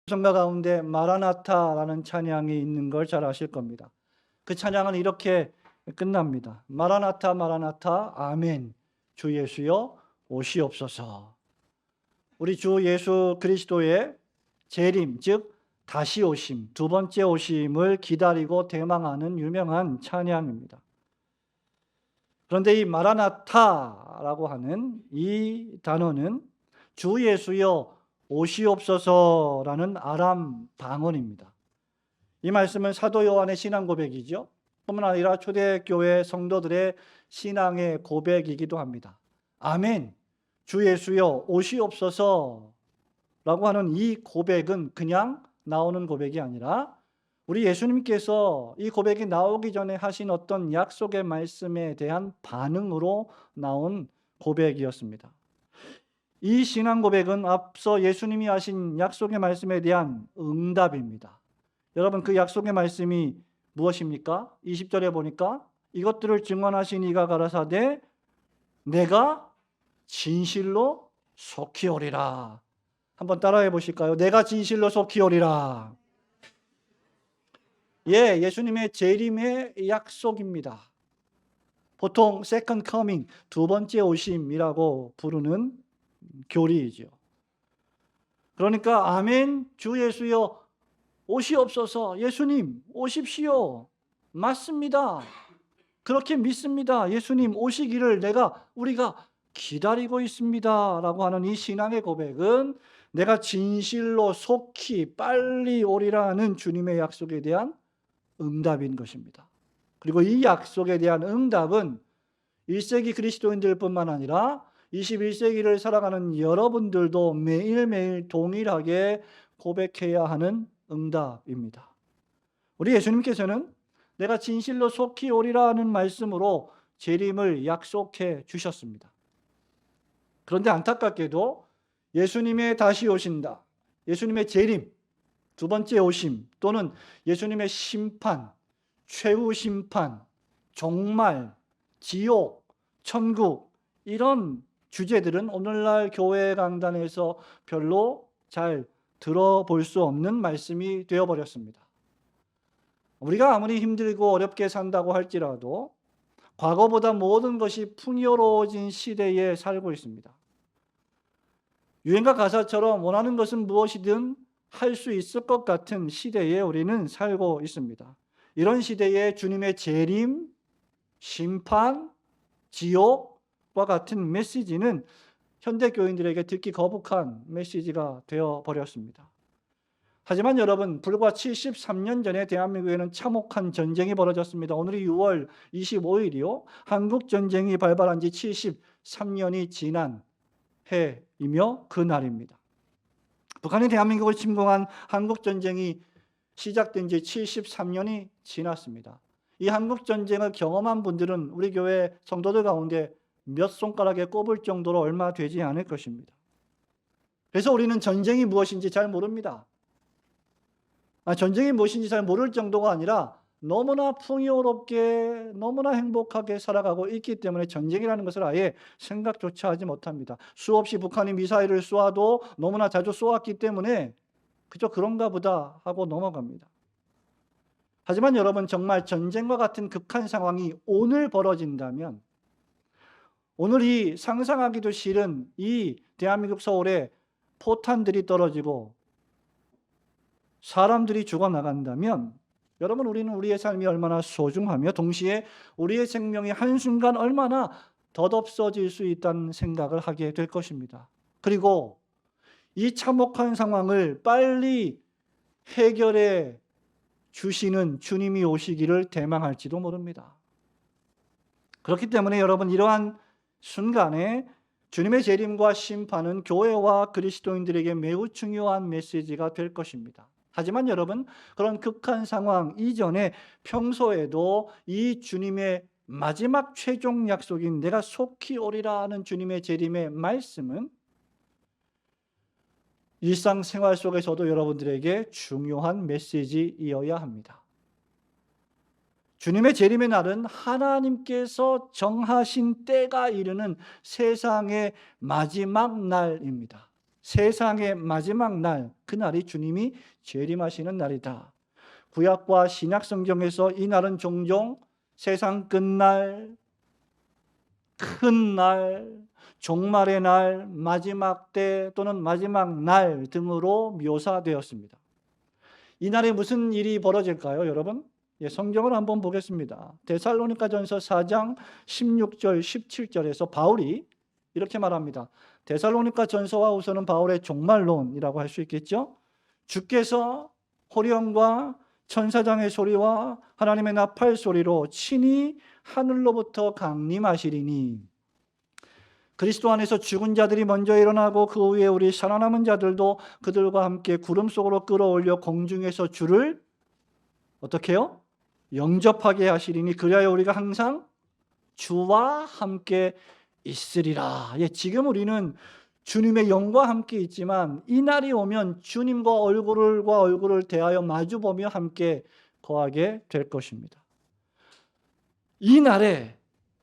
성가 가운데 마라나타라는 찬양이 있는 걸 잘 아실 겁니다. 그 찬양은 이렇게 끝납니다. 마라나타 마라나타 아멘. 주 예수여 오시옵소서. 우리 주 예수 그리스도의 재림, 즉 다시 오심, 두 번째 오심을 기다리고 대망하는 유명한 찬양입니다. 그런데 이 마라나타라고 하는 이 단어는 주 예수여 오시옵소서라는 아람 방언입니다. 이 말씀은 사도 요한의 신앙 고백이죠. 뿐만 아니라 초대교회 성도들의 신앙의 고백이기도 합니다. 아멘, 주 예수여 오시옵소서라고 하는 이 고백은 그냥 나오는 고백이 아니라 우리 예수님께서 이 고백이 나오기 전에 하신 어떤 약속의 말씀에 대한 반응으로 나온 고백이었습니다. 이 신앙 고백은 앞서 예수님이 하신 약속의 말씀에 대한 응답입니다. 여러분, 그 약속의 말씀이 무엇입니까? 20절에 보니까 이것들을 증언하신 이가 가라사대 내가 진실로 속히 오리라. 한번 따라해 보실까요? 내가 진실로 속히 오리라. 예, 예수님의 재림의 약속입니다. 보통 second coming, 두 번째 오심이라고 부르는 교리이죠. 그러니까 아멘, 주 예수여 오시옵소서. 예수님 오십시오. 맞습니다. 그렇게 믿습니다. 예수님 오시기를 우리가 기다리고 있습니다 라고 하는 이 신앙의 고백은 내가 진실로 속히 빨리 오리라는 주님의 약속에 대한 응답인 것입니다. 그리고 이 약속에 대한 응답은 1세기 그리스도인들뿐만 아니라 21세기를 살아가는 여러분들도 매일매일 동일하게 고백해야 하는 응답입니다. 우리 예수님께서는 내가 진실로 속히 오리라는 말씀으로 재림을 약속해 주셨습니다. 그런데 안타깝게도 예수님의 다시 오신다, 예수님의 재림, 두 번째 오심 또는 예수님의 심판, 최후 심판, 종말, 지옥, 천국 이런 주제들은 오늘날 교회 강단에서 별로 잘 들어볼 수 없는 말씀이 되어버렸습니다. 우리가 아무리 힘들고 어렵게 산다고 할지라도 과거보다 모든 것이 풍요로워진 시대에 살고 있습니다. 유행가 가사처럼 원하는 것은 무엇이든 할 수 있을 것 같은 시대에 우리는 살고 있습니다. 이런 시대에 주님의 재림, 심판, 지옥과 같은 메시지는 현대 교인들에게 듣기 거북한 메시지가 되어버렸습니다. 하지만 여러분, 불과 73년 전에 대한민국에는 참혹한 전쟁이 벌어졌습니다. 오늘이 6월 25일이요. 한국전쟁이 발발한 지 73년이 지난 해이며 그날입니다. 북한이 대한민국을 침공한 한국전쟁이 시작된 지 73년이 지났습니다. 이 한국전쟁을 경험한 분들은 우리 교회 성도들 가운데 몇 손가락에 꼽을 정도로 얼마 되지 않을 것입니다. 그래서 우리는 전쟁이 무엇인지 잘 모릅니다. 전쟁이 무엇인지 잘 모를 정도가 아니라 너무나 풍요롭게 너무나 행복하게 살아가고 있기 때문에 전쟁이라는 것을 아예 생각조차 하지 못합니다. 수없이 북한이 미사일을 쏘아도 너무나 자주 쏘았기 때문에 그저 그런가 보다 하고 넘어갑니다. 하지만 여러분, 정말 전쟁과 같은 극한 상황이 오늘 벌어진다면, 오늘 이 상상하기도 싫은 이 대한민국 서울에 포탄들이 떨어지고 사람들이 죽어나간다면 여러분, 우리는 우리의 삶이 얼마나 소중하며 동시에 우리의 생명이 한순간 얼마나 덧없어질 수 있다는 생각을 하게 될 것입니다. 그리고 이 참혹한 상황을 빨리 해결해 주시는 주님이 오시기를 대망할지도 모릅니다. 그렇기 때문에 여러분, 이러한 순간에 주님의 재림과 심판은 교회와 그리스도인들에게 매우 중요한 메시지가 될 것입니다. 하지만 여러분, 그런 극한 상황 이전에 평소에도 이 주님의 마지막 최종 약속인 내가 속히 오리라 하는 주님의 재림의 말씀은 일상생활 속에서도 여러분들에게 중요한 메시지이어야 합니다. 주님의 재림의 날은 하나님께서 정하신 때가 이르는 세상의 마지막 날입니다. 세상의 마지막 날, 그날이 주님이 재림하시는 날이다. 구약과 신약 성경에서 이 날은 종종 세상 끝날, 큰 날, 종말의 날, 마지막 때 또는 마지막 날 등으로 묘사되었습니다. 이 날에 무슨 일이 벌어질까요, 여러분? 성경을 한번 보겠습니다. 데살로니가전서 4장 16절, 17절에서 바울이 이렇게 말합니다. 데살로니가전서와 후서는 바울의 종말론이라고 할 수 있겠죠. 주께서 호령과 천사장의 소리와 하나님의 나팔 소리로 친히 하늘로부터 강림하시리니 그리스도 안에서 죽은 자들이 먼저 일어나고 그 후에 우리 살아남은 자들도 그들과 함께 구름 속으로 끌어올려 공중에서 주를 어떻게 해요? 영접하게 하시리니 그리하여 우리가 항상 주와 함께 있으리라. 지금 우리는 주님의 영과 함께 있지만 이 날이 오면 주님과 얼굴을 대하여 마주보며 함께 거하게 될 것입니다. 이 날에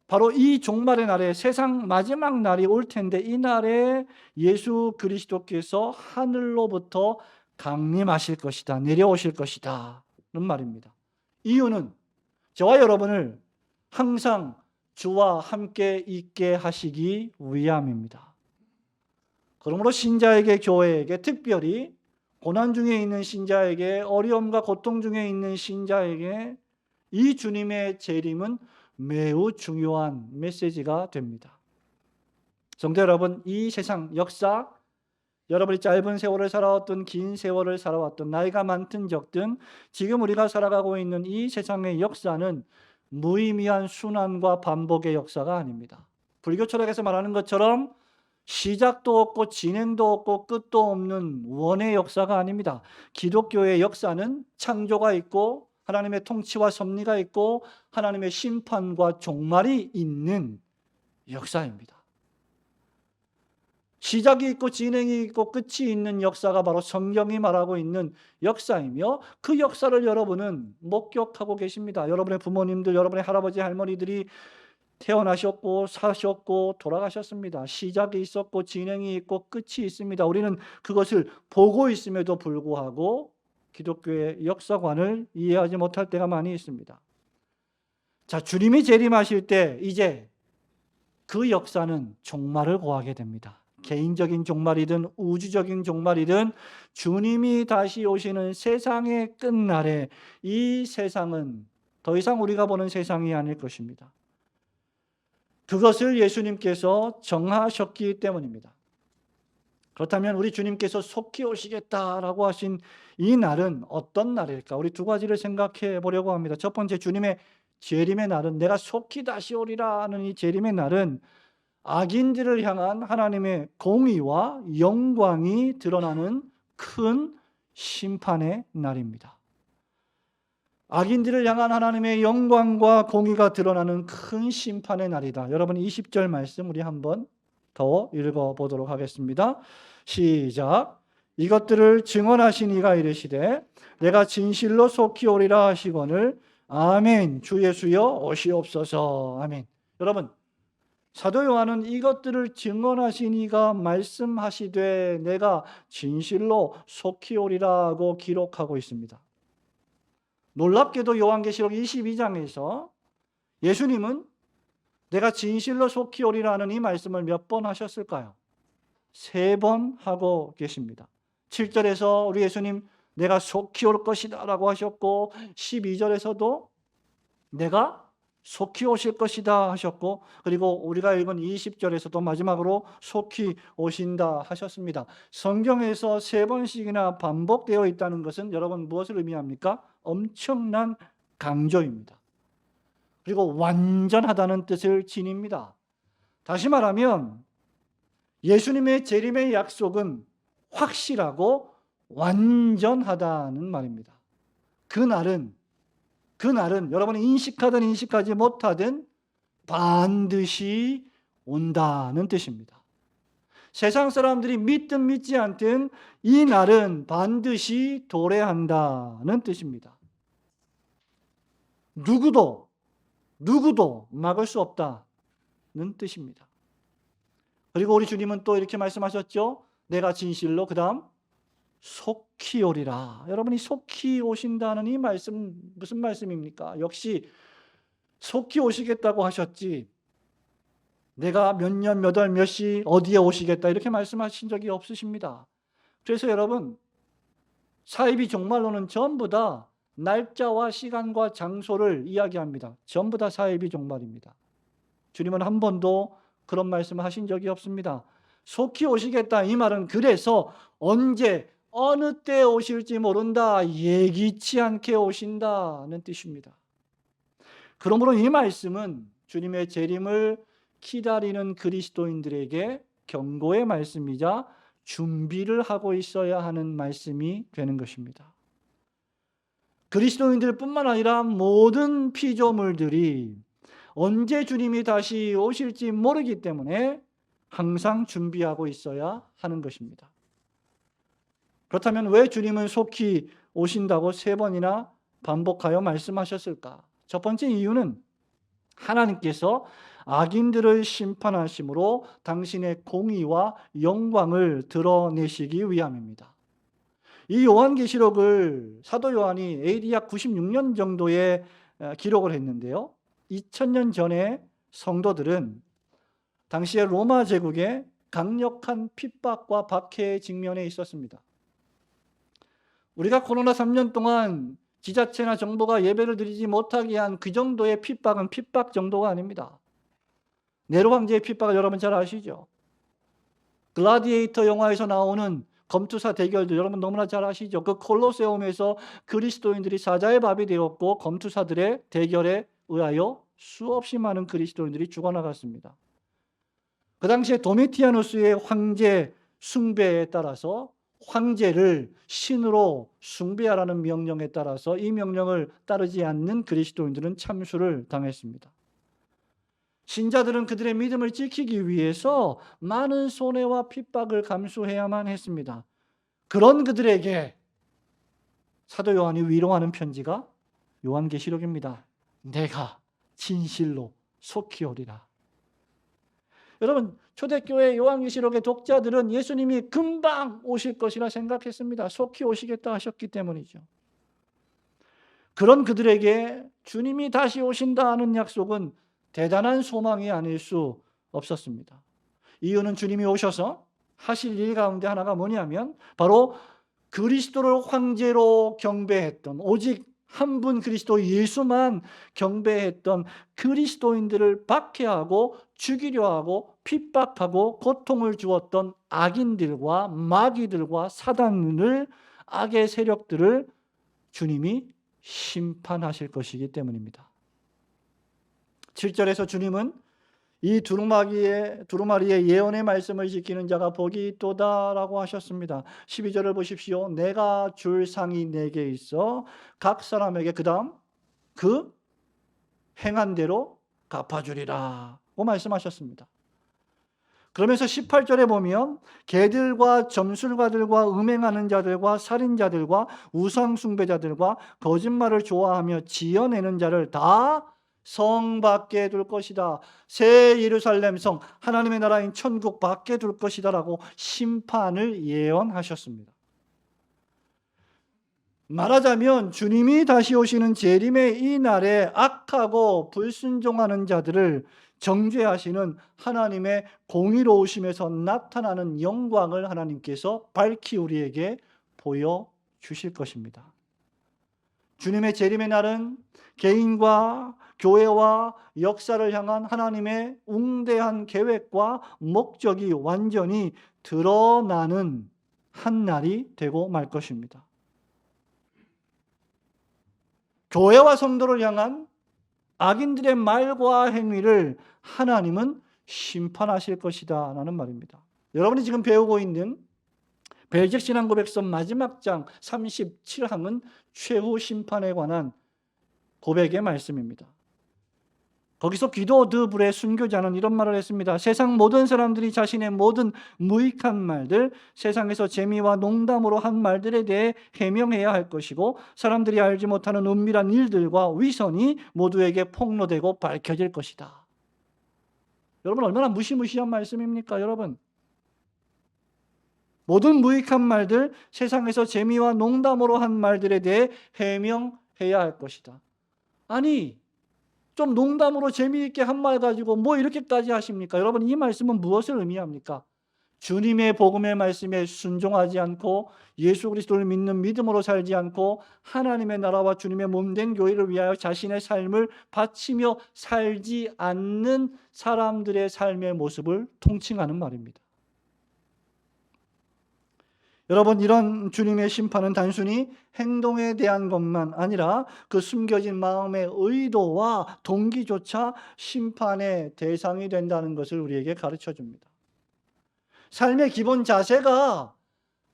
바로 이 종말의 날에 세상 마지막 날이 올 텐데 이 날에 예수 그리스도께서 하늘로부터 강림하실 것이다. 내려오실 것이다. 는 말입니다. 이유는 저와 여러분을 항상 주와 함께 있게 하시기 위함입니다. 그러므로 신자에게, 교회에게, 특별히 고난 중에 있는 신자에게, 어려움과 고통 중에 있는 신자에게 이 주님의 재림은 매우 중요한 메시지가 됩니다. 성도 여러분, 이 세상 역사, 여러분이 짧은 세월을 살아왔든 긴 세월을 살아왔든 나이가 많든 적든 지금 우리가 살아가고 있는 이 세상의 역사는 무의미한 순환과 반복의 역사가 아닙니다. 불교 철학에서 말하는 것처럼 시작도 없고 진행도 없고 끝도 없는 원의 역사가 아닙니다. 기독교의 역사는 창조가 있고 하나님의 통치와 섭리가 있고 하나님의 심판과 종말이 있는 역사입니다. 시작이 있고 진행이 있고 끝이 있는 역사가 바로 성경이 말하고 있는 역사이며 그 역사를 여러분은 목격하고 계십니다. 여러분의 부모님들, 여러분의 할아버지, 할머니들이 태어나셨고 사셨고 돌아가셨습니다. 시작이 있었고 진행이 있고 끝이 있습니다. 우리는 그것을 보고 있음에도 불구하고 기독교의 역사관을 이해하지 못할 때가 많이 있습니다. 자, 주님이 재림하실 때 이제 그 역사는 종말을 고하게 됩니다. 개인적인 종말이든 우주적인 종말이든 주님이 다시 오시는 세상의 끝날에 이 세상은 더 이상 우리가 보는 세상이 아닐 것입니다. 그것을 예수님께서 정하셨기 때문입니다. 그렇다면 우리 주님께서 속히 오시겠다라고 하신 이 날은 어떤 날일까? 우리 두 가지를 생각해 보려고 합니다. 첫 번째, 주님의 재림의 날은, 내가 속히 다시 오리라 하는 이 재림의 날은 악인들을 향한 하나님의 공의와 영광이 드러나는 큰 심판의 날입니다. 악인들을 향한 하나님의 영광과 공의가 드러나는 큰 심판의 날이다. 여러분 20절 말씀 우리 한번 더 읽어보도록 하겠습니다. 시작. 이것들을 증언하신 이가 이르시되 내가 진실로 속히 오리라 하시거늘 아멘. 주 예수여 오시옵소서. 아멘. 여러분, 사도 요한은 이것들을 증언하신 이가 말씀하시되 내가 진실로 속히 오리라고 기록하고 있습니다. 놀랍게도 요한계시록 22장에서 예수님은 내가 진실로 속히 오리라는 이 말씀을 몇 번 하셨을까요? 3번 하고 계십니다. 7절에서 우리 예수님 내가 속히 올 것이다 라고 하셨고 12절에서도 내가 속히 오실 것이다 하셨고 그리고 우리가 읽은 20절에서도 마지막으로 속히 오신다 하셨습니다. 성경에서 3번씩이나 반복되어 있다는 것은 여러분 무엇을 의미합니까? 엄청난 강조입니다. 그리고 완전하다는 뜻을 지닙니다. 다시 말하면 예수님의 재림의 약속은 확실하고 완전하다는 말입니다. 그날은 여러분이 인식하든 인식하지 못하든 반드시 온다는 뜻입니다. 세상 사람들이 믿든 믿지 않든 이 날은 반드시 도래한다는 뜻입니다. 누구도 막을 수 없다는 뜻입니다. 그리고 우리 주님은 또 이렇게 말씀하셨죠. 내가 진실로 그 다음 속히 오리라. 여러분이 속히 오신다는 이 말씀 무슨 말씀입니까? 역시 속히 오시겠다고 하셨지 내가 몇 년, 몇 월, 몇 시 어디에 오시겠다 이렇게 말씀하신 적이 없으십니다. 그래서 여러분 사이비 종말론은 전부 다 날짜와 시간과 장소를 이야기합니다. 전부 다 사이비 종말입니다. 주님은 한 번도 그런 말씀을 하신 적이 없습니다. 속히 오시겠다 이 말은 그래서 언제 어느 때 오실지 모른다, 예기치 않게 오신다는 뜻입니다. 그러므로 이 말씀은 주님의 재림을 기다리는 그리스도인들에게 경고의 말씀이자 준비를 하고 있어야 하는 말씀이 되는 것입니다. 그리스도인들뿐만 아니라 모든 피조물들이 언제 주님이 다시 오실지 모르기 때문에 항상 준비하고 있어야 하는 것입니다. 그렇다면 왜 주님은 속히 오신다고 3번이나 반복하여 말씀하셨을까? 첫 번째 이유는 하나님께서 악인들을 심판하심으로 당신의 공의와 영광을 드러내시기 위함입니다. 이 요한계시록을 사도 요한이 AD 약 96년 정도에 기록을 했는데요. 2000년 전에 성도들은 당시의 로마 제국의 강력한 핍박과 박해에 직면해 있었습니다. 우리가 코로나 3년 동안 지자체나 정부가 예배를 드리지 못하게 한 그 정도의 핍박은 핍박 정도가 아닙니다. 네로 황제의 핍박을 여러분 잘 아시죠? 글라디에이터 영화에서 나오는 검투사 대결들 여러분 너무나 잘 아시죠? 그 콜로세움에서 그리스도인들이 사자의 밥이 되었고 검투사들의 대결에 의하여 수없이 많은 그리스도인들이 죽어나갔습니다. 그 당시에 도미티아누스의 황제 숭배에 따라서 황제를 신으로 숭배하라는 명령에 따라서 이 명령을 따르지 않는 그리스도인들은 참수를 당했습니다. 신자들은 그들의 믿음을 지키기 위해서 많은 손해와 핍박을 감수해야만 했습니다. 그런 그들에게 사도 요한이 위로하는 편지가 요한계시록입니다. 내가 진실로 속히 오리라. 여러분 초대교회 요한계시록의 독자들은 예수님이 금방 오실 것이라 생각했습니다. 속히 오시겠다 하셨기 때문이죠. 그런 그들에게 주님이 다시 오신다는 약속은 대단한 소망이 아닐 수 없었습니다. 이유는 주님이 오셔서 하실 일 가운데 하나가 뭐냐면 바로 그리스도를 황제로 경배했던 오직 한 분 그리스도 예수만 경배했던 그리스도인들을 박해하고 죽이려 하고 핍박하고 고통을 주었던 악인들과 마귀들과 사단을 악의 세력들을 주님이 심판하실 것이기 때문입니다. 7절에서 주님은 이 두루마리의 예언의 말씀을 지키는 자가 복이 있도다라고 하셨습니다. 12절을 보십시오. 내가 줄 상이 내게 있어 각 사람에게 그 다음 그 행한 대로 갚아주리라고 말씀하셨습니다. 그러면서 18절에 보면 개들과 점술가들과 음행하는 자들과 살인자들과 우상숭배자들과 거짓말을 좋아하며 지어내는 자를 다 성 밖에 둘 것이다. 새 예루살렘 성 하나님의 나라인 천국 밖에 둘 것이다 라고 심판을 예언하셨습니다. 말하자면 주님이 다시 오시는 재림의 이 날에 악하고 불순종하는 자들을 정죄하시는 하나님의 공의로우심에서 나타나는 영광을 하나님께서 밝히 우리에게 보여주실 것입니다. 주님의 재림의 날은 개인과 교회와 역사를 향한 하나님의 웅대한 계획과 목적이 완전히 드러나는 한 날이 되고 말 것입니다. 교회와 성도를 향한 악인들의 말과 행위를 하나님은 심판하실 것이다 라는 말입니다. 여러분이 지금 배우고 있는 벨적신앙고백서 마지막 장 37항은 최후 심판에 관한 고백의 말씀입니다. 거기서 기도 드불의 순교자는 이런 말을 했습니다. 세상 모든 사람들이 자신의 모든 무익한 말들, 세상에서 재미와 농담으로 한 말들에 대해 해명해야 할 것이고 사람들이 알지 못하는 은밀한 일들과 위선이 모두에게 폭로되고 밝혀질 것이다. 여러분 얼마나 무시무시한 말씀입니까? 여러분 모든 무익한 말들, 세상에서 재미와 농담으로 한 말들에 대해 해명해야 할 것이다. 아니, 좀 농담으로 재미있게 한 말 가지고 뭐 이렇게까지 하십니까? 여러분, 이 말씀은 무엇을 의미합니까? 주님의 복음의 말씀에 순종하지 않고 예수 그리스도를 믿는 믿음으로 살지 않고 하나님의 나라와 주님의 몸된 교회를 위하여 자신의 삶을 바치며 살지 않는 사람들의 삶의 모습을 통칭하는 말입니다. 여러분, 이런 주님의 심판은 단순히 행동에 대한 것만 아니라 그 숨겨진 마음의 의도와 동기조차 심판의 대상이 된다는 것을 우리에게 가르쳐 줍니다. 삶의 기본 자세가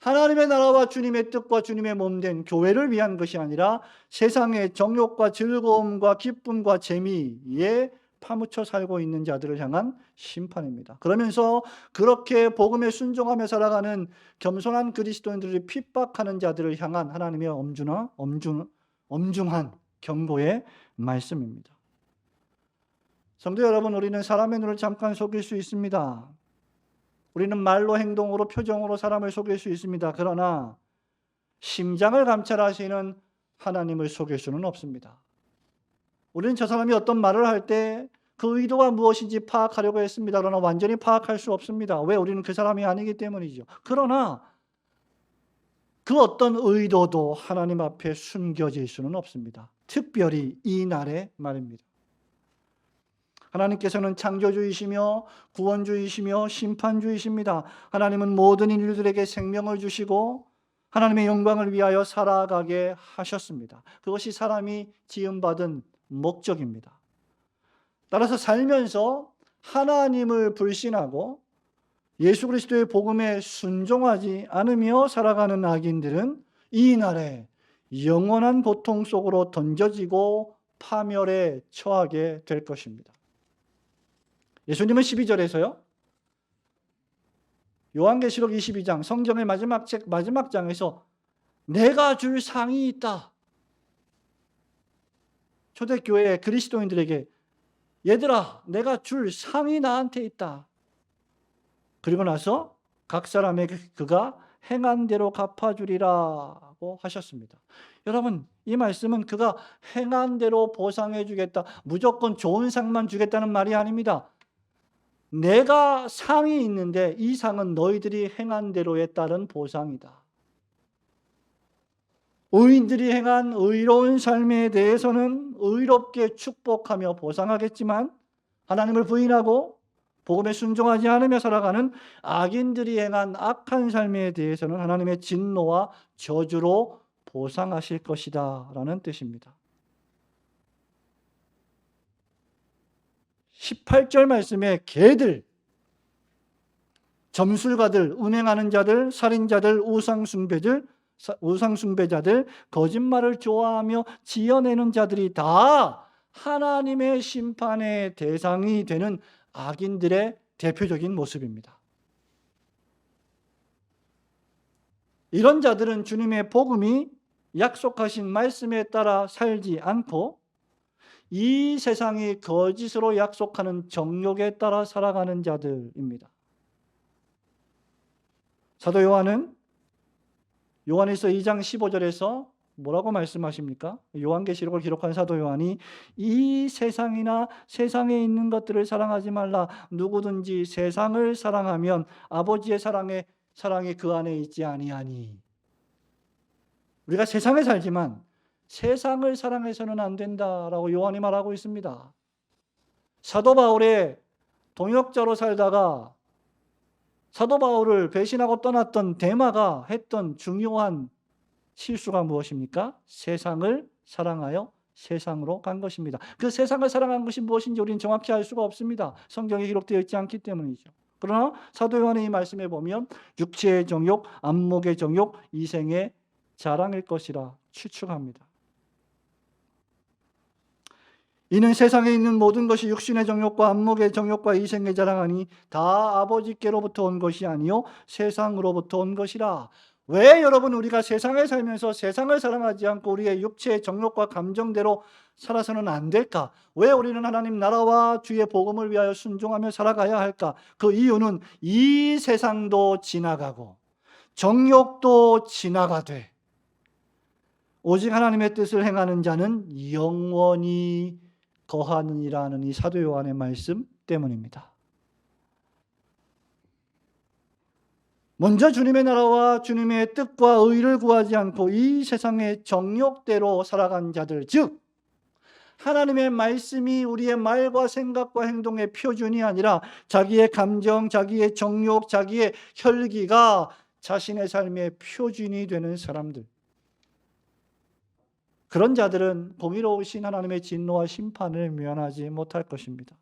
하나님의 나라와 주님의 뜻과 주님의 몸된 교회를 위한 것이 아니라 세상의 정욕과 즐거움과 기쁨과 재미에 파묻혀 살고 있는 자들을 향한 심판입니다. 그러면서 그렇게 복음에 순종하며 살아가는 겸손한 그리스도인들을 핍박하는 자들을 향한 하나님의 엄중한 경고의 말씀입니다. 성도 여러분, 우리는 사람의 눈을 잠깐 속일 수 있습니다. 우리는 말로, 행동으로, 표정으로 사람을 속일 수 있습니다. 그러나 심장을 감찰하시는 하나님을 속일 수는 없습니다. 우리는 저 사람이 어떤 말을 할 때 그 의도가 무엇인지 파악하려고 했습니다. 그러나 완전히 파악할 수 없습니다. 왜? 우리는 그 사람이 아니기 때문이죠. 그러나 그 어떤 의도도 하나님 앞에 숨겨질 수는 없습니다. 특별히 이 날의 말입니다. 하나님께서는 창조주이시며 구원주이시며 심판주이십니다. 하나님은 모든 인류들에게 생명을 주시고 하나님의 영광을 위하여 살아가게 하셨습니다. 그것이 사람이 지음받은 목적입니다. 따라서 살면서 하나님을 불신하고 예수 그리스도의 복음에 순종하지 않으며 살아가는 악인들은 이 날에 영원한 고통 속으로 던져지고 파멸에 처하게 될 것입니다. 예수님은 12절에서요, 요한계시록 22장 성경의 마지막 장에서 내가 줄 상이 있다. 초대교회 그리스도인들에게 얘들아, 내가 줄 상이 나한테 있다. 그리고 나서 각 사람에게 그가 행한 대로 갚아주리라고 하셨습니다. 여러분, 이 말씀은 그가 행한 대로 보상해 주겠다, 무조건 좋은 상만 주겠다는 말이 아닙니다. 내가 상이 있는데 이 상은 너희들이 행한 대로에 따른 보상이다. 의인들이 행한 의로운 삶에 대해서는 의롭게 축복하며 보상하겠지만 하나님을 부인하고 복음에 순종하지 않으며 살아가는 악인들이 행한 악한 삶에 대해서는 하나님의 진노와 저주로 보상하실 것이다 라는 뜻입니다. 18절 말씀에 개들, 점술가들, 운행하는 자들, 살인자들, 우상숭배자들, 거짓말을 좋아하며 지어내는 자들이 다 하나님의 심판의 대상이 되는 악인들의 대표적인 모습입니다. 이런 자들은 주님의 복음이 약속하신 말씀에 따라 살지 않고 이 세상이 거짓으로 약속하는 정욕에 따라 살아가는 자들입니다. 사도 요한은 요한일서 2장 15절에서 뭐라고 말씀하십니까? 요한계시록을 기록한 사도 요한이 이 세상이나 세상에 있는 것들을 사랑하지 말라. 누구든지 세상을 사랑하면 아버지의 사랑이 그 안에 있지 아니하니. 우리가 세상에 살지만 세상을 사랑해서는 안 된다라고 요한이 말하고 있습니다. 사도 바울의 동역자로 살다가 사도 바울을 배신하고 떠났던 데마가 했던 중요한 실수가 무엇입니까? 세상을 사랑하여 세상으로 간 것입니다. 그 세상을 사랑한 것이 무엇인지 우리는 정확히 알 수가 없습니다. 성경에 기록되어 있지 않기 때문이죠. 그러나 사도 요한의 이 말씀에 보면 육체의 정욕, 안목의 정욕, 이생의 자랑일 것이라 추측합니다. 이는 세상에 있는 모든 것이 육신의 정욕과 안목의 정욕과 이생의 자랑하니 다 아버지께로부터 온 것이 아니요 세상으로부터 온 것이라. 왜 여러분 우리가 세상에 살면서 세상을 사랑하지 않고 우리의 육체의 정욕과 감정대로 살아서는 안 될까? 왜 우리는 하나님 나라와 주의 복음을 위하여 순종하며 살아가야 할까? 그 이유는 이 세상도 지나가고 정욕도 지나가되 오직 하나님의 뜻을 행하는 자는 영원히 거하느니라는 이 사도 요한의 말씀 때문입니다. 먼저 주님의 나라와 주님의 뜻과 의를 구하지 않고 이 세상의 정욕대로 살아간 자들, 즉 하나님의 말씀이 우리의 말과 생각과 행동의 표준이 아니라 자기의 감정, 자기의 정욕, 자기의 혈기가 자신의 삶의 표준이 되는 사람들, 그런 자들은 공의로우신 하나님의 진노와 심판을 면하지 못할 것입니다.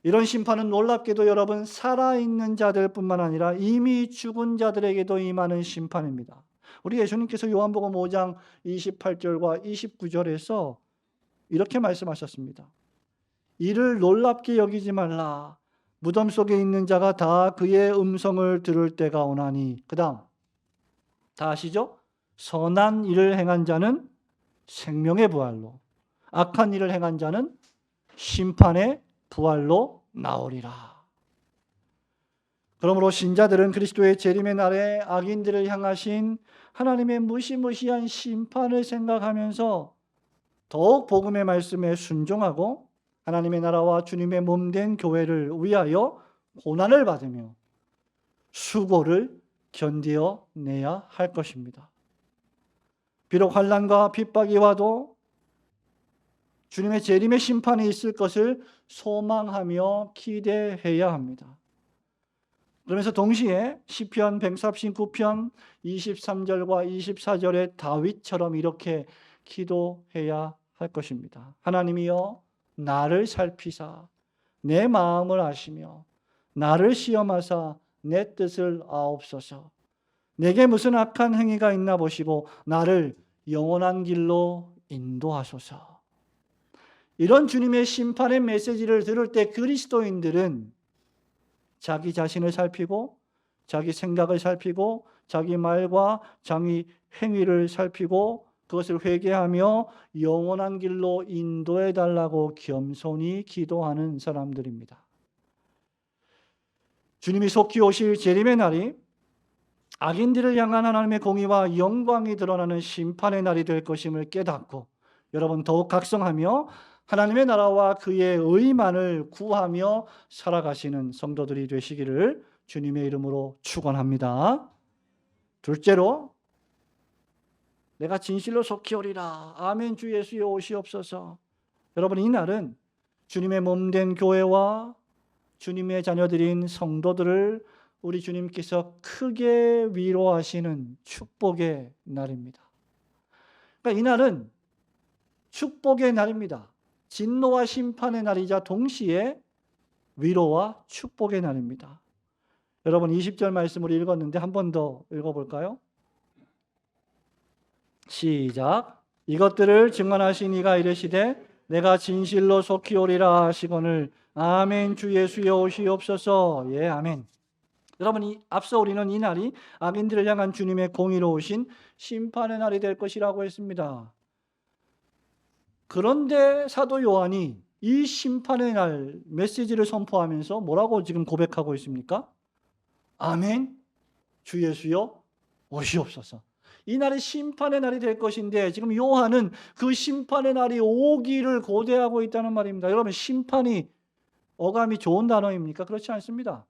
이런 심판은 놀랍게도 여러분, 살아있는 자들뿐만 아니라 이미 죽은 자들에게도 임하는 심판입니다. 우리 예수님께서 요한복음 5장 28절과 29절에서 이렇게 말씀하셨습니다. 이를 놀랍게 여기지 말라. 무덤 속에 있는 자가 다 그의 음성을 들을 때가 오나니. 그 다음 다 아시죠? 선한 일을 행한 자는 생명의 부활로, 악한 일을 행한 자는 심판의 부활로 나오리라. 그러므로 신자들은 그리스도의 재림의 날에 악인들을 향하신 하나님의 무시무시한 심판을 생각하면서 더욱 복음의 말씀에 순종하고 하나님의 나라와 주님의 몸된 교회를 위하여 고난을 받으며 수고를 견디어 내야 할 것입니다. 비록 환난과 핍박이 와도 주님의 재림의 심판이 있을 것을 소망하며 기대해야 합니다. 그러면서 동시에 시편 139편 23절과 24절의 다윗처럼 이렇게 기도해야 할 것입니다. 하나님이여 나를 살피사 내 마음을 아시며 나를 시험하사 내 뜻을 아옵소서. 내게 무슨 악한 행위가 있나 보시고 나를 영원한 길로 인도하소서. 이런 주님의 심판의 메시지를 들을 때 그리스도인들은 자기 자신을 살피고 자기 생각을 살피고 자기 말과 자기 행위를 살피고 그것을 회개하며 영원한 길로 인도해 달라고 겸손히 기도하는 사람들입니다. 주님이 속히 오실 재림의 날이 악인들을 향한 하나님의 공의와 영광이 드러나는 심판의 날이 될 것임을 깨닫고 여러분 더욱 각성하며 하나님의 나라와 그의 의만을 구하며 살아가시는 성도들이 되시기를 주님의 이름으로 축원합니다. 둘째로 내가 진실로 속히 오리라. 아멘. 주 예수여 오시옵소서. 여러분 이 날은 주님의 몸된 교회와 주님의 자녀들인 성도들을 우리 주님께서 크게 위로하시는 축복의 날입니다. 그러니까 이 날은 축복의 날입니다. 진노와 심판의 날이자 동시에 위로와 축복의 날입니다. 여러분 20절 말씀을 읽었는데 한 번 더 읽어볼까요? 시작. 이것들을 증언하신 이가 이르시되 내가 진실로 속히 오리라 하시거늘 아멘. 주 예수여 오시옵소서. 예, 아멘. 여러분 앞서 우리는 이 날이 악인들을 향한 주님의 공의로우신 심판의 날이 될 것이라고 했습니다. 그런데 사도 요한이 이 심판의 날 메시지를 선포하면서 뭐라고 지금 고백하고 있습니까? 아멘. 주 예수여 오시옵소서. 이 날이 심판의 날이 될 것인데 지금 요한은 그 심판의 날이 오기를 고대하고 있다는 말입니다. 여러분 심판이 어감이 좋은 단어입니까? 그렇지 않습니다.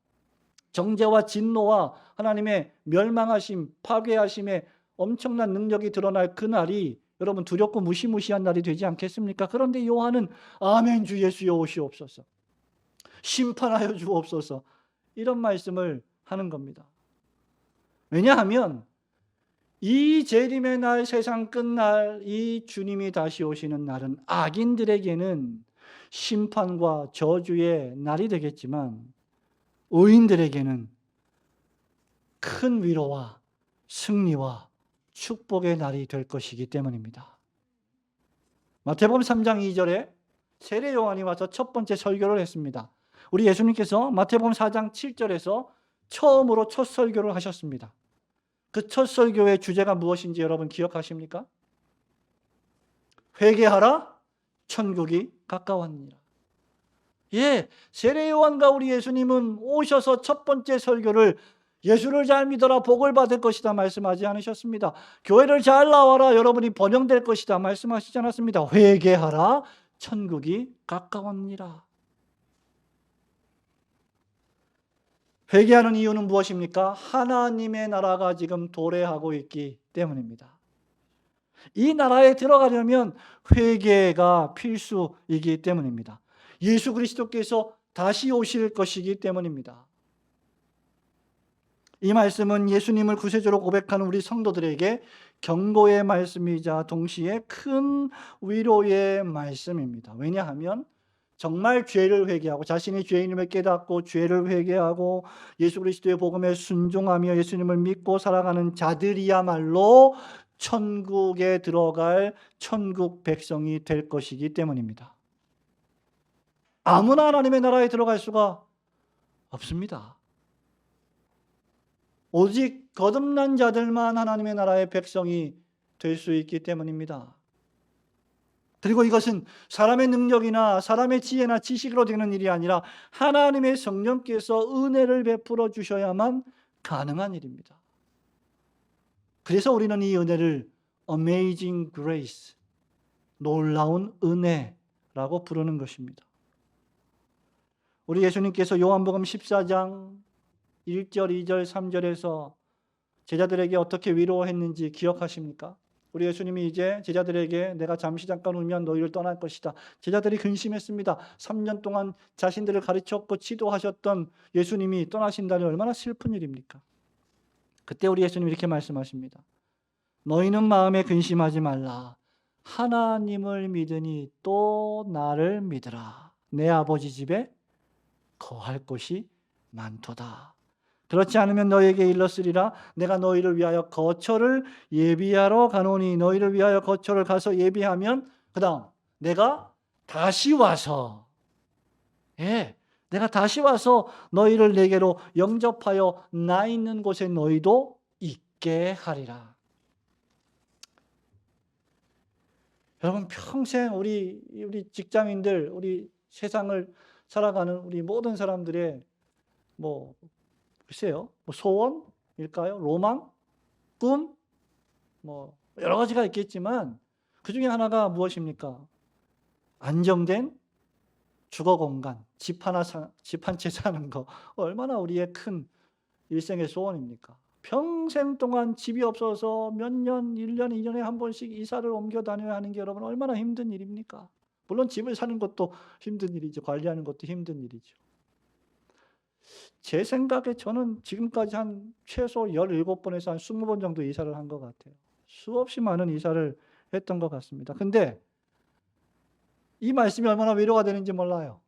정죄와 진노와 하나님의 멸망하심, 파괴하심의 엄청난 능력이 드러날 그 날이 여러분 두렵고 무시무시한 날이 되지 않겠습니까? 그런데 요한은 아멘 주 예수여 오시옵소서. 심판하여 주옵소서. 이런 말씀을 하는 겁니다. 왜냐하면 이 재림의 날, 세상 끝날 이 주님이 다시 오시는 날은 악인들에게는 심판과 저주의 날이 되겠지만 의인들에게는 큰 위로와 승리와 축복의 날이 될 것이기 때문입니다. 마태복음 3장 2절에 세례 요한이 와서 첫 번째 설교를 했습니다. 우리 예수님께서 마태복음 4장 7절에서 처음으로 첫 설교를 하셨습니다. 그 첫 설교의 주제가 무엇인지 여러분 기억하십니까? 회개하라, 천국이 가까웠느니라. 예, 세례 요한과 우리 예수님은 오셔서 첫 번째 설교를 예수를 잘 믿어라 복을 받을 것이다 말씀하지 않으셨습니다. 교회를 잘 나와라 여러분이 번영될 것이다 말씀하시지 않았습니다. 회개하라 천국이 가까웠니라. 회개하는 이유는 무엇입니까? 하나님의 나라가 지금 도래하고 있기 때문입니다. 이 나라에 들어가려면 회개가 필수이기 때문입니다. 예수 그리스도께서 다시 오실 것이기 때문입니다. 이 말씀은 예수님을 구세주로 고백하는 우리 성도들에게 경고의 말씀이자 동시에 큰 위로의 말씀입니다. 왜냐하면 정말 죄를 회개하고 자신이 죄인임을 깨닫고 죄를 회개하고 예수 그리스도의 복음에 순종하며 예수님을 믿고 살아가는 자들이야말로 천국에 들어갈 천국 백성이 될 것이기 때문입니다. 아무나 하나님의 나라에 들어갈 수가 없습니다. 오직 거듭난 자들만 하나님의 나라의 백성이 될 수 있기 때문입니다. 그리고 이것은 사람의 능력이나 사람의 지혜나 지식으로 되는 일이 아니라 하나님의 성령께서 은혜를 베풀어 주셔야만 가능한 일입니다. 그래서 우리는 이 은혜를 Amazing Grace, 놀라운 은혜라고 부르는 것입니다. 우리 예수님께서 요한복음 14장 1절, 2절, 3절에서 제자들에게 어떻게 위로했는지 기억하십니까? 우리 예수님이 이제 제자들에게 내가 잠시 잠깐 오면 너희를 떠날 것이다. 제자들이 근심했습니다. 3년 동안 자신들을 가르쳤고 지도하셨던 예수님이 떠나신다니 얼마나 슬픈 일입니까? 그때 우리 예수님이 이렇게 말씀하십니다. 너희는 마음에 근심하지 말라. 하나님을 믿으니 또 나를 믿으라. 내 아버지 집에 거할 곳이 많도다. 그렇지 않으면 너희에게 일렀으리라. 내가 너희를 위하여 거처를 예비하러 가노니 너희를 위하여 거처를 가서 예비하면 그 다음 내가 다시 와서 내가 다시 와서 너희를 내게로 영접하여 나 있는 곳에 너희도 있게 하리라. 여러분 평생 우리 직장인들 우리 세상을 살아가는 우리 모든 사람들의 글쎄요, 소원일까요? 로망? 꿈? 여러 가지가 있겠지만 그 중에 하나가 무엇입니까? 안정된 주거 공간, 집 한 채 사는 거 얼마나 우리의 큰 일생의 소원입니까? 평생 동안 집이 없어서 몇 년, 1년, 2년에 한 번씩 이사를 옮겨 다녀야 하는 게 여러분 얼마나 힘든 일입니까? 물론 집을 사는 것도 힘든 일이죠. 관리하는 것도 힘든 일이죠. 제 생각에 저는 지금까지 한 최소 17번에서 한 20번 정도 이사를 한 것 같아요. 수없이 많은 이사를 했던 것 같습니다. 근데 이 말씀이 얼마나 위로가 되는지 몰라요.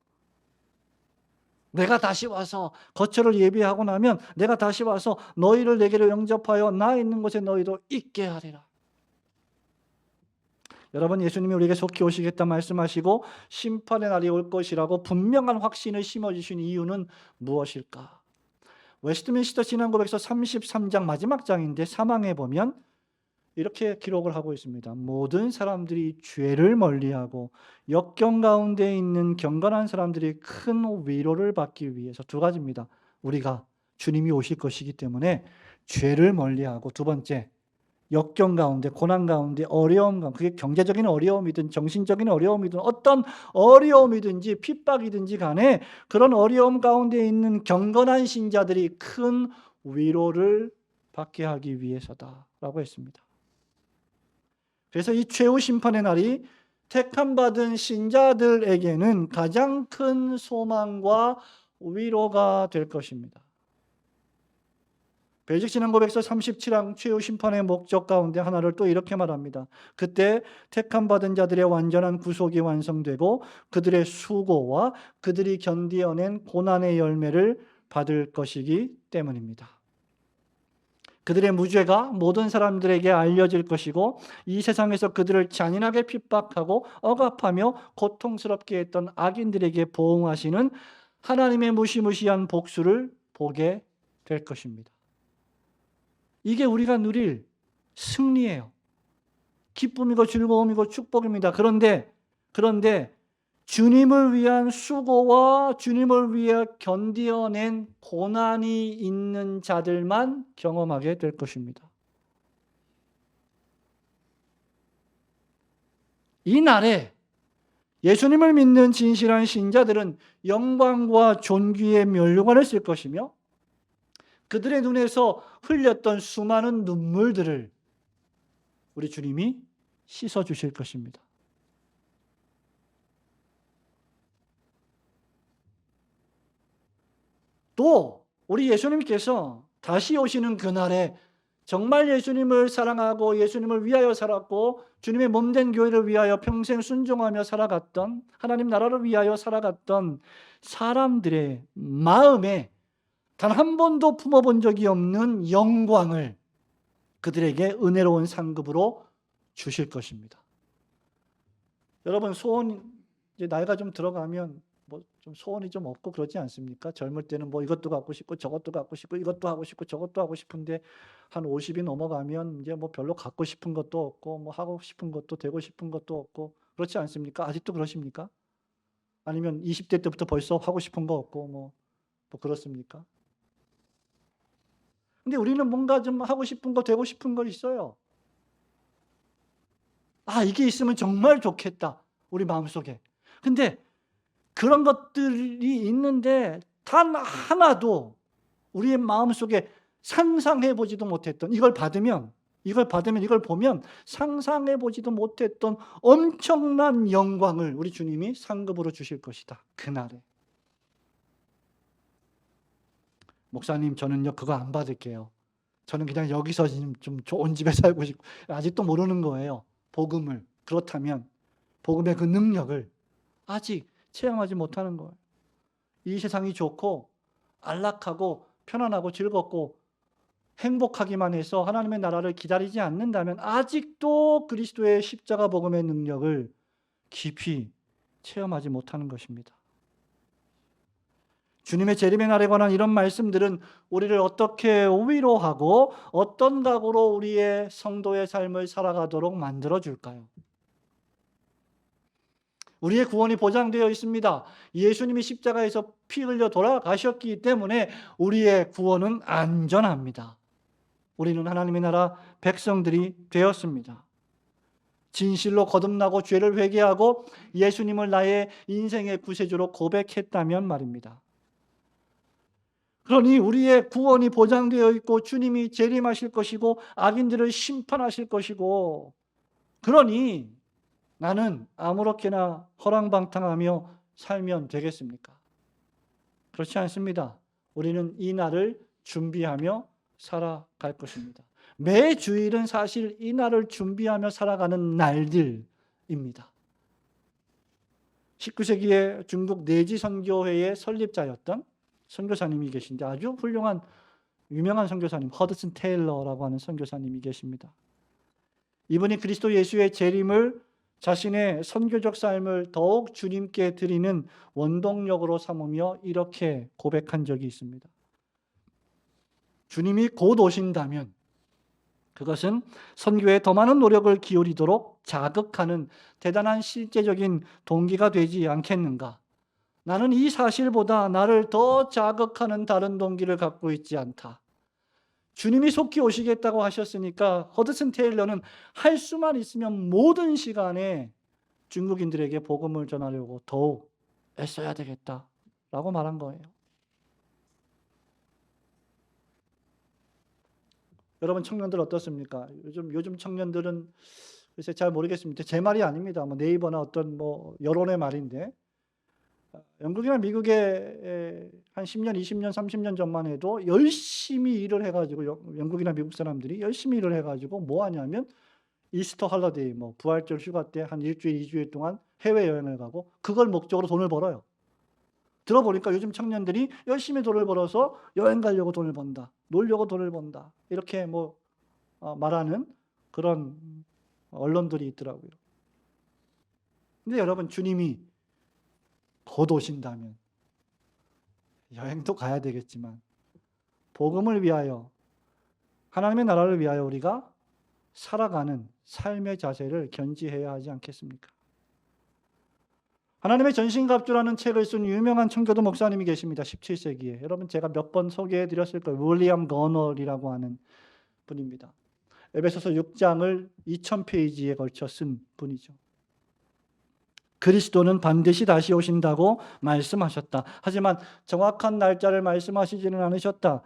내가 다시 와서 거처를 예비하고 나면 내가 다시 와서 너희를 내게로 영접하여 나 있는 곳에 너희도 있게 하리라. 여러분 예수님이 우리에게 속히 오시겠다 말씀하시고 심판의 날이 올 것이라고 분명한 확신을 심어주신 이유는 무엇일까? 웨스트민스터 신앙고백서 33장 마지막 장인데 사망에 보면 이렇게 기록을 하고 있습니다. 모든 사람들이 죄를 멀리하고 역경 가운데 있는 경건한 사람들이 큰 위로를 받기 위해서 두 가지입니다. 우리가 주님이 오실 것이기 때문에 죄를 멀리하고 두 번째 역경 가운데, 고난 가운데, 어려움 가운데, 그게 경제적인 어려움이든 정신적인 어려움이든 어떤 어려움이든지 핍박이든지 간에 그런 어려움 가운데 있는 경건한 신자들이 큰 위로를 받게 하기 위해서다라고 했습니다. 그래서 이 최후 심판의 날이 택함받은 신자들에게는 가장 큰 소망과 위로가 될 것입니다. 벨직 신앙고백서 37장 최후 심판의 목적 가운데 하나를 또 이렇게 말합니다. 그때 택함받은 자들의 완전한 구속이 완성되고 그들의 수고와 그들이 견디어낸 고난의 열매를 받을 것이기 때문입니다. 그들의 무죄가 모든 사람들에게 알려질 것이고 이 세상에서 그들을 잔인하게 핍박하고 억압하며 고통스럽게 했던 악인들에게 보응하시는 하나님의 무시무시한 복수를 보게 될 것입니다. 이게 우리가 누릴 승리예요. 기쁨이고 즐거움이고 축복입니다. 그런데 주님을 위한 수고와 주님을 위해 견디어낸 고난이 있는 자들만 경험하게 될 것입니다. 이 날에 예수님을 믿는 진실한 신자들은 영광과 존귀의 면류관을 쓸 것이며 그들의 눈에서 흘렸던 수많은 눈물들을 우리 주님이 씻어 주실 것입니다. 또 우리 예수님께서 다시 오시는 그날에 정말 예수님을 사랑하고 예수님을 위하여 살았고 주님의 몸된 교회를 위하여 평생 순종하며 살아갔던, 하나님 나라를 위하여 살아갔던 사람들의 마음에 단 한 번도 품어본 적이 없는 영광을 그들에게 은혜로운 상급으로 주실 것입니다. 여러분, 소원, 이제 나이가 좀 들어가면 뭐 좀 소원이 좀 없고 그러지 않습니까? 젊을 때는 뭐 이것도 갖고 싶고 저것도 갖고 싶고 이것도 하고 싶고 저것도 하고 싶은데 한 50이 넘어가면 이제 뭐 별로 갖고 싶은 것도 없고 뭐 하고 싶은 것도 되고 싶은 것도 없고 그렇지 않습니까? 아직도 그러십니까? 아니면 20대 때부터 벌써 하고 싶은 거 없고 뭐 그렇습니까? 근데 우리는 뭔가 좀 하고 싶은 거, 되고 싶은 거 있어요. 아, 이게 있으면 정말 좋겠다, 우리 마음속에. 근데 그런 것들이 있는데 단 하나도 우리의 마음속에 상상해 보지도 못했던, 이걸 보면 상상해 보지도 못했던 엄청난 영광을 우리 주님이 상급으로 주실 것이다, 그날에. 목사님, 저는요 그거 안 받을게요. 저는 그냥 여기서 좀 좋은 집에 살고 싶고. 아직도 모르는 거예요, 복음을. 그렇다면 복음의 그 능력을 아직 체험하지 못하는 거예요. 이 세상이 좋고 안락하고 편안하고 즐겁고 행복하기만 해서 하나님의 나라를 기다리지 않는다면 아직도 그리스도의 십자가 복음의 능력을 깊이 체험하지 못하는 것입니다. 주님의 재림의 날에 관한 이런 말씀들은 우리를 어떻게 위로하고 어떤 각오로 우리의 성도의 삶을 살아가도록 만들어줄까요? 우리의 구원이 보장되어 있습니다. 예수님이 십자가에서 피 흘려 돌아가셨기 때문에 우리의 구원은 안전합니다. 우리는 하나님의 나라 백성들이 되었습니다. 진실로 거듭나고 죄를 회개하고 예수님을 나의 인생의 구세주로 고백했다면 말입니다. 그러니 우리의 구원이 보장되어 있고 주님이 재림하실 것이고 악인들을 심판하실 것이고, 그러니 나는 아무렇게나 허랑방탕하며 살면 되겠습니까? 그렇지 않습니다. 우리는 이 날을 준비하며 살아갈 것입니다. 매 주일은 사실 이 날을 준비하며 살아가는 날들입니다. 19세기에 중국 내지 선교회의 설립자였던 선교사님이 계신데 아주 훌륭한 유명한 선교사님, 허드슨 테일러라고 하는 선교사님이 계십니다. 이분이 그리스도 예수의 재림을 자신의 선교적 삶을 더욱 주님께 드리는 원동력으로 삼으며 이렇게 고백한 적이 있습니다. 주님이 곧 오신다면 그것은 선교에 더 많은 노력을 기울이도록 자극하는 대단한 실제적인 동기가 되지 않겠는가? 나는 이 사실보다 나를 더 자극하는 다른 동기를 갖고 있지 않다. 주님이 속히 오시겠다고 하셨으니까 허드슨 테일러는 할 수만 있으면 모든 시간에 중국인들에게 복음을 전하려고 더욱 애써야 되겠다라고 말한 거예요. 여러분 청년들 어떻습니까? 요즘 청년들은 글쎄 잘 모르겠습니다. 제 말이 아닙니다. 뭐 네이버나 어떤 뭐 여론의 말인데, 영국이나 미국에 한 10년, 20년, 30년 전만 해도 열심히 일을 해가지고 영국이나 미국 사람들이 열심히 일을 해가지고 뭐 하냐면 이스터 할러데이, 뭐 부활절 휴가 때 한 일주일, 2주일 동안 해외여행을 가고 그걸 목적으로 돈을 벌어요. 들어보니까 요즘 청년들이 열심히 돈을 벌어서 여행 가려고 돈을 번다, 놀려고 돈을 번다, 이렇게 뭐 말하는 그런 언론들이 있더라고요. 근데 여러분, 주님이 곧 오신다면 여행도 가야 되겠지만 복음을 위하여, 하나님의 나라를 위하여 우리가 살아가는 삶의 자세를 견지해야 하지 않겠습니까? 하나님의 전신갑주라는 책을 쓴 유명한 청교도 목사님이 계십니다. 17세기에. 여러분 제가 몇 번 소개해 드렸을 거예요. 윌리엄 거널이라고 하는 분입니다. 에베소서 6장을 2000페이지에 걸쳐 쓴 분이죠. 그리스도는 반드시 다시 오신다고 말씀하셨다. 하지만 정확한 날짜를 말씀하시지는 않으셨다.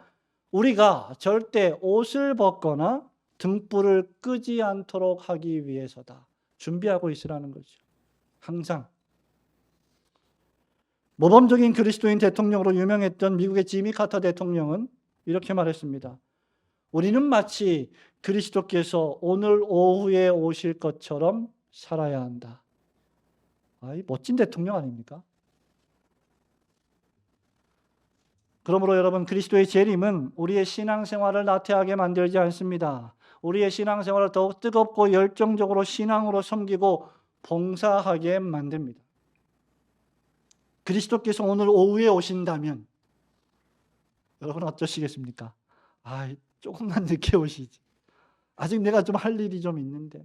우리가 절대 옷을 벗거나 등불을 끄지 않도록 하기 위해서다. 준비하고 있으라는 거죠. 항상. 모범적인 그리스도인 대통령으로 유명했던 미국의 지미 카터 대통령은 이렇게 말했습니다. 우리는 마치 그리스도께서 오늘 오후에 오실 것처럼 살아야 한다. 이 멋진 대통령 아닙니까? 그러므로 여러분, 그리스도의 재림은 우리의 신앙생활을 나태하게 만들지 않습니다. 우리의 신앙생활을 더욱 뜨겁고 열정적으로 신앙으로 섬기고 봉사하게 만듭니다. 그리스도께서 오늘 오후에 오신다면 여러분 어쩌시겠습니까? 조금만 늦게 오시지. 아직 내가 좀 할 일이 좀 있는데.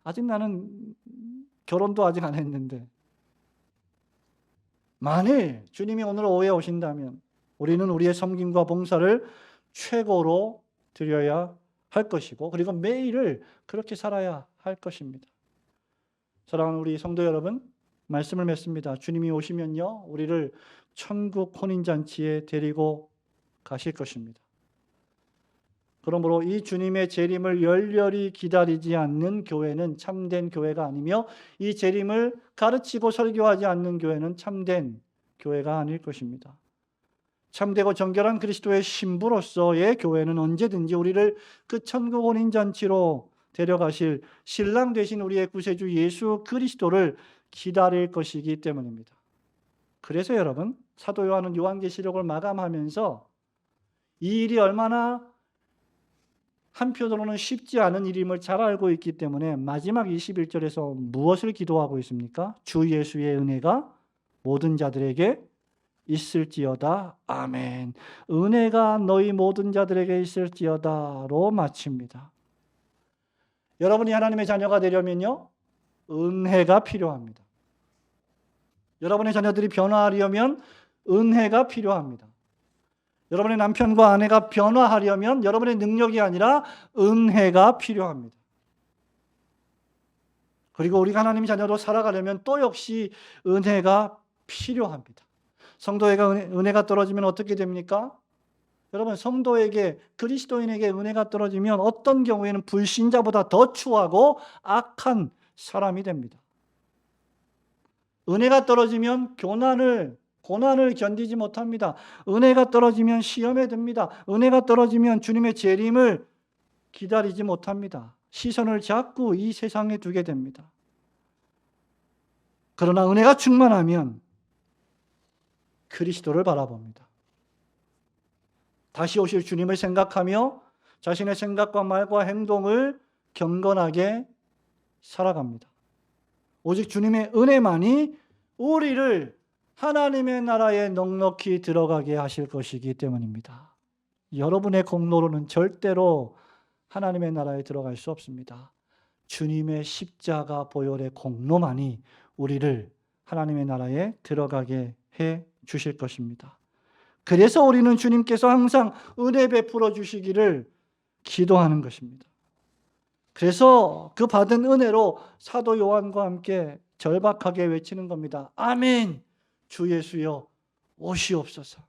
아직 나는 결혼도 아직 안 했는데. 만일 주님이 오늘 오후에 오신다면 우리는 우리의 섬김과 봉사를 최고로 드려야 할 것이고, 그리고 매일을 그렇게 살아야 할 것입니다. 사랑하는 우리 성도 여러분, 말씀을 맺습니다. 주님이 오시면요, 우리를 천국 혼인잔치에 데리고 가실 것입니다. 그러므로 이 주님의 재림을 열렬히 기다리지 않는 교회는 참된 교회가 아니며, 이 재림을 가르치고 설교하지 않는 교회는 참된 교회가 아닐 것입니다. 참되고 정결한 그리스도의 신부로서의 교회는 언제든지 우리를 그 천국 혼인잔치로 데려가실 신랑 되신 우리의 구세주 예수 그리스도를 기다릴 것이기 때문입니다. 그래서 여러분, 사도 요한은 요한계시록을 마감하면서 이 일이 얼마나 한편으로는 쉽지 않은 일임을 잘 알고 있기 때문에 마지막 21절에서 무엇을 기도하고 있습니까? 주 예수의 은혜가 모든 자들에게 있을지어다. 아멘. 은혜가 너희 모든 자들에게 있을지어다로 마칩니다. 여러분이 하나님의 자녀가 되려면요, 은혜가 필요합니다. 여러분의 자녀들이 변화하려면 은혜가 필요합니다. 여러분의 남편과 아내가 변화하려면 여러분의 능력이 아니라 은혜가 필요합니다. 그리고 우리가 하나님의 자녀로 살아가려면 또 역시 은혜가 필요합니다. 성도에게 은혜가 떨어지면 어떻게 됩니까? 여러분, 성도에게, 그리스도인에게 은혜가 떨어지면 어떤 경우에는 불신자보다 더 추하고 악한 사람이 됩니다. 은혜가 떨어지면 고난을 견디지 못합니다. 은혜가 떨어지면 시험에 듭니다. 은혜가 떨어지면 주님의 재림을 기다리지 못합니다. 시선을 자꾸 이 세상에 두게 됩니다. 그러나 은혜가 충만하면 그리스도를 바라봅니다. 다시 오실 주님을 생각하며 자신의 생각과 말과 행동을 경건하게 살아갑니다. 오직 주님의 은혜만이 우리를 하나님의 나라에 넉넉히 들어가게 하실 것이기 때문입니다. 여러분의 공로로는 절대로 하나님의 나라에 들어갈 수 없습니다. 주님의 십자가 보혈의 공로만이 우리를 하나님의 나라에 들어가게 해 주실 것입니다. 그래서 우리는 주님께서 항상 은혜 베풀어 주시기를 기도하는 것입니다. 그래서 그 받은 은혜로 사도 요한과 함께 절박하게 외치는 겁니다. 아멘. 주 예수여 오시옵소서.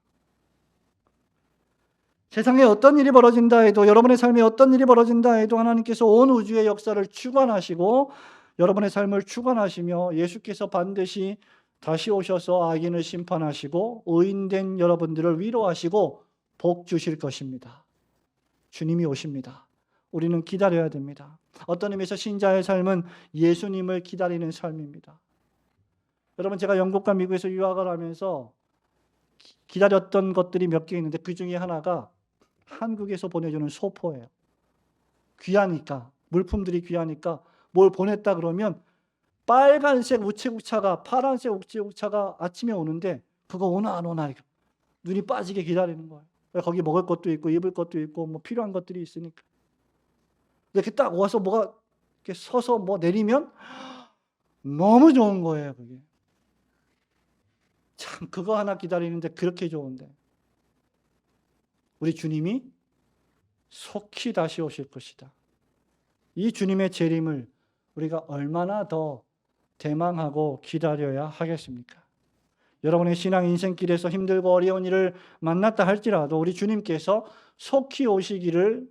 세상에 어떤 일이 벌어진다 해도, 여러분의 삶에 어떤 일이 벌어진다 해도 하나님께서 온 우주의 역사를 주관하시고 여러분의 삶을 주관하시며 예수께서 반드시 다시 오셔서 악인을 심판하시고 의인된 여러분들을 위로하시고 복 주실 것입니다. 주님이 오십니다. 우리는 기다려야 됩니다. 어떤 의미에서 신자의 삶은 예수님을 기다리는 삶입니다. 여러분, 제가 영국과 미국에서 유학을 하면서 기다렸던 것들이 몇 개 있는데 그 중에 하나가 한국에서 보내주는 소포예요. 귀하니까, 물품들이 귀하니까 뭘 보냈다 그러면 빨간색 우체국차가, 파란색 우체국차가 아침에 오는데 그거 오나 안 오나 눈이 빠지게 기다리는 거예요. 거기 먹을 것도 있고 입을 것도 있고 뭐 필요한 것들이 있으니까. 이렇게 딱 와서 뭐가 이렇게 서서 뭐 내리면 너무 좋은 거예요, 그게. 참, 그거 하나 기다리는데 그렇게 좋은데. 우리 주님이 속히 다시 오실 것이다. 이 주님의 재림을 우리가 얼마나 더 대망하고 기다려야 하겠습니까? 여러분의 신앙 인생길에서 힘들고 어려운 일을 만났다 할지라도 우리 주님께서 속히 오시기를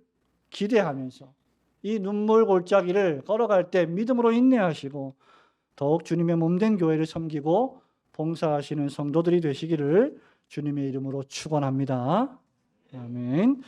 기대하면서 이 눈물 골짜기를 걸어갈 때 믿음으로 인내하시고 더욱 주님의 몸된 교회를 섬기고 봉사하시는 성도들이 되시기를 주님의 이름으로 축원합니다. 아멘.